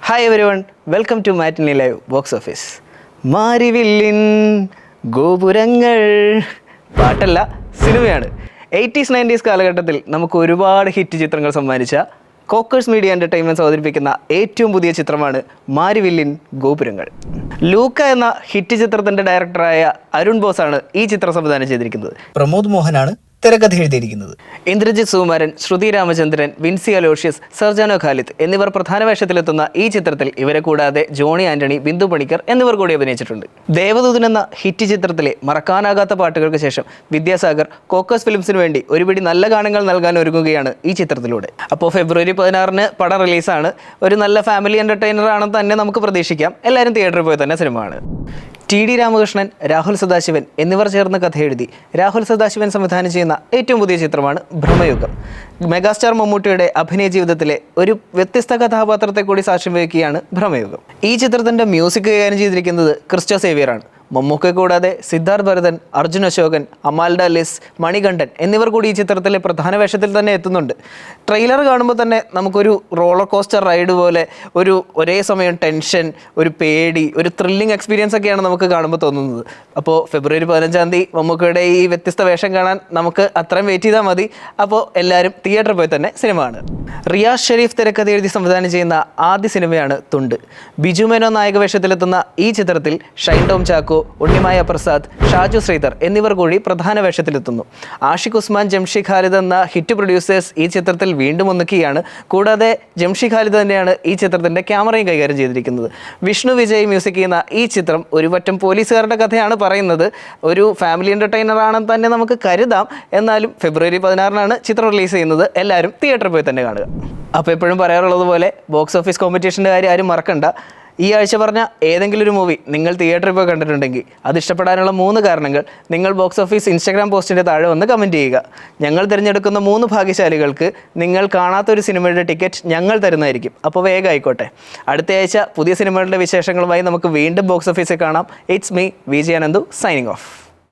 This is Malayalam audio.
Hi everyone, welcome to matinee live box office. Marivillin Gopurangal പാട്ടല്ല, സിനിമയാണ്. 80s 90s കാലഘട്ടത്തിൽ നമുക്ക് ഒരുപാട് ഹിറ്റ് ചിത്രങ്ങൾ സമ്മാനിച്ച കോക്കേഴ്സ് മീഡിയ എൻ്റർടൈൻമെൻറ്റ്സ് അവതരിപ്പിക്കുന്ന ഏറ്റവും പുതിയ ചിത്രമാണ് മാരിവില്ലിൻ ഗോപുരങ്ങൾ. ലൂക്ക എന്ന ഹിറ്റ് ചിത്രത്തിൻ്റെ ഡയറക്ടറായ അരുൺ ബോസാണ് ഈ ചിത്രം സംവിധാനം ചെയ്തിരിക്കുന്നത്. പ്രമോദ് മോഹനാണ് തിരക്കഥ എഴുതിയിരിക്കുന്നത്. ഇന്ദ്രജിത് സുകുമാരൻ, ശ്രുതി രാമചന്ദ്രൻ, വിൻസി അലോഷ്യസ്, സർജാനോ ഖാലിദ് എന്നിവർ പ്രധാന വേഷത്തിലെത്തുന്ന ഈ ചിത്രത്തിൽ ഇവരെ കൂടാതെ ജോണി ആന്റണി, ബിന്ദു പണിക്കർ എന്നിവർ കൂടി അഭിനയിച്ചിട്ടുണ്ട്. ദേവദൂതൻ എന്ന ഹിറ്റ് ചിത്രത്തിലെ മറക്കാനാകാത്ത പാട്ടുകൾക്ക് ശേഷം വിദ്യാസാഗർ കോക്കേഴ്സ് ഫിലിംസിന് വേണ്ടി ഒരുപിടി നല്ല ഗാനങ്ങൾ നൽകാൻ ഒരുങ്ങുകയാണ് ഈ ചിത്രത്തിലൂടെ. അപ്പോൾ ഫെബ്രുവരി 16 പടം റിലീസാണ്. ഒരു നല്ല ഫാമിലി എൻ്റർടൈനർ ആണെന്ന് തന്നെ നമുക്ക് പ്രതീക്ഷിക്കാം. എല്ലാവരും തിയേറ്ററിൽ പോയി തന്നെ സിനിമ ആണ്. ടി.ഡി. രാമകൃഷ്ണൻ, രാഹുൽ സദാശിവൻ എന്നിവർ ചേർന്ന് കഥ എഴുതി രാഹുൽ സദാശിവൻ സംവിധാനം ചെയ്യുന്ന ഏറ്റവും പുതിയ ചിത്രമാണ് ഭ്രമയുഗം. മെഗാസ്റ്റാർ മമ്മൂട്ടിയുടെ അഭിനയ ജീവിതത്തിലെ ഒരു വ്യത്യസ്ത കഥാപാത്രത്തെ കൂടി സാക്ഷ്യം വഹിക്കുകയാണ് ഭ്രമയുഗം. ഈ ചിത്രത്തിൻ്റെ മ്യൂസിക് കൈകാര്യം ചെയ്തിരിക്കുന്നത് ക്രിസ്റ്റോ സേവിയറാണ്. മമ്മൂക്കെ കൂടാതെ സിദ്ധാർത്ഥ് ഭരതൻ, അർജുൻ അശോകൻ, അമാൽഡ ലിസ്, മണികണ്ഠൻ എന്നിവർ കൂടി ഈ ചിത്രത്തിലെ പ്രധാന വേഷത്തിൽ തന്നെ എത്തുന്നുണ്ട്. ട്രെയിലർ കാണുമ്പോൾ തന്നെ നമുക്കൊരു റോളർ കോസ്റ്റർ റൈഡ് പോലെ ഒരേ സമയം ടെൻഷൻ, ഒരു പേടി, ഒരു ത്രില്ലിംഗ് എക്സ്പീരിയൻസ് ഒക്കെയാണ് നമുക്ക് കാണുമ്പോൾ തോന്നുന്നത്. അപ്പോൾ ഫെബ്രുവരി 15 മമ്മൂക്കയുടെ ഈ വ്യത്യസ്ത വേഷം കാണാൻ നമുക്ക് അത്രയും വെയിറ്റ് ചെയ്താൽ മതി. അപ്പോൾ എല്ലാവരും തിയേറ്ററിൽ പോയി തന്നെ സിനിമ ആണ്. റിയാസ് ഷെരീഫ് തിരക്കഥ എഴുതി സംവിധാനം ചെയ്യുന്ന ആദ്യ സിനിമയാണ് തുണ്ട്. ബിജു മേനോൻ നായക വേഷത്തിലെത്തുന്ന ഈ ചിത്രത്തിൽ ഷൈൻ ടോം ചാക്കോ, ഉണ്ണിമായ പ്രസാദ്, ഷാജു ശ്രീധർ എന്നിവർ കൂടി പ്രധാന വേഷത്തിലെത്തുന്നു. ആഷിഖ് ഉസ്മാൻ, ജംഷി ഖാലിദ് എന്ന ഹിറ്റ് പ്രൊഡ്യൂസേഴ്സ് ഈ ചിത്രത്തിൽ വീണ്ടും ഒന്നിക്കുകയാണ്. കൂടാതെ ജംഷി ഖാലിദ് തന്നെയാണ് ഈ ചിത്രത്തിൻ്റെ ക്യാമറയും കൈകാര്യം ചെയ്തിരിക്കുന്നത്. വിഷ്ണു വിജയ് മ്യൂസിക് ചെയ്യുന്ന ഈ ചിത്രം ഒരു പറ്റം പോലീസുകാരുടെ കഥയാണ് പറയുന്നത്. ഒരു ഫാമിലി എൻ്റർടൈനർ ആണെന്ന് തന്നെ നമുക്ക് കരുതാം. എന്നാലും ഫെബ്രുവരി 16 ചിത്രം റിലീസ് ചെയ്യുന്നത്. എല്ലാവരും തിയേറ്ററിൽ പോയി തന്നെ കാണുക. അപ്പോൾ എപ്പോഴും പറയാറുള്ളത് പോലെ ബോക്സ് ഓഫീസ് കോമ്പറ്റീഷൻ്റെ കാര്യം ആരും മറക്കണ്ട. ഈ ആഴ്ച പറഞ്ഞ ഏതെങ്കിലും ഒരു മൂവി നിങ്ങൾ തിയേറ്ററിൽ പോയി കണ്ടിട്ടുണ്ടെങ്കിൽ അത് ഇഷ്ടപ്പെടാനുള്ള 3 കാരണങ്ങൾ നിങ്ങൾ ബോക്സ് ഓഫീസ് ഇൻസ്റ്റാഗ്രാം പോസ്റ്റിൻ്റെ താഴെ വന്ന് കമൻറ്റ് ചെയ്യുക. ഞങ്ങൾ തിരഞ്ഞെടുക്കുന്ന 3 ഭാഗ്യശാലികൾക്ക് നിങ്ങൾ കാണാത്തൊരു സിനിമയുടെ ടിക്കറ്റ് ഞങ്ങൾ തരുന്നതായിരിക്കും. അപ്പോൾ വേഗം ആയിക്കോട്ടെ. അടുത്ത ആഴ്ച പുതിയ സിനിമകളുടെ വിശേഷങ്ങളുമായി നമുക്ക് വീണ്ടും ബോക്സ് ഓഫീസിൽ കാണാം. It's me Vijayanandu signing of.